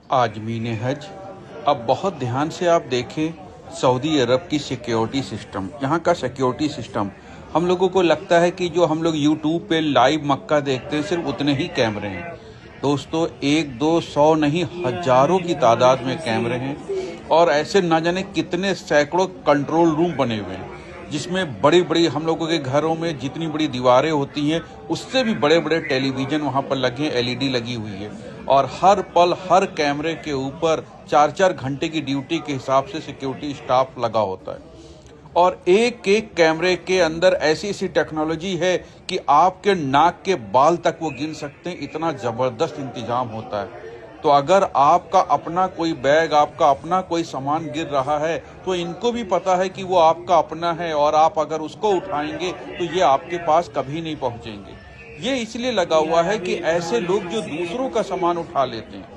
आजमीन हज। अब बहुत ध्यान से आप देखें सऊदी अरब की सिक्योरिटी सिस्टम, यहाँ का सिक्योरिटी सिस्टम, हम लोगों को लगता है कि जो हम लोग यूट्यूब पे लाइव मक्का देखते हैं सिर्फ उतने ही कैमरे हैं। दोस्तों, 1-2-100 नहीं, हजारों की तादाद में कैमरे हैं और ऐसे ना जाने कितने सैकड़ों कंट्रोल रूम बने हुए हैं, जिसमें बड़ी बड़ी हम लोगों के घरों में जितनी बड़ी दीवारें होती हैं उससे भी बड़े बड़े टेलीविज़न वहाँ पर लगे हैं, एलईडी लगी हुई है और हर पल हर कैमरे के ऊपर 4-4 घंटे की ड्यूटी के हिसाब से सिक्योरिटी स्टाफ लगा होता है और एक एक कैमरे के अंदर ऐसी ऐसी टेक्नोलॉजी है कि आपके नाक के बाल तक वो गिन सकते हैं, इतना ज़बरदस्त इंतजाम होता है। तो अगर आपका अपना कोई बैग, आपका अपना कोई सामान गिर रहा है तो इनको भी पता है कि वो आपका अपना है और आप अगर उसको उठाएंगे तो ये आपके पास कभी नहीं पहुंचेंगे। ये इसलिए लगा हुआ है कि ऐसे लोग जो दूसरों का सामान उठा लेते हैं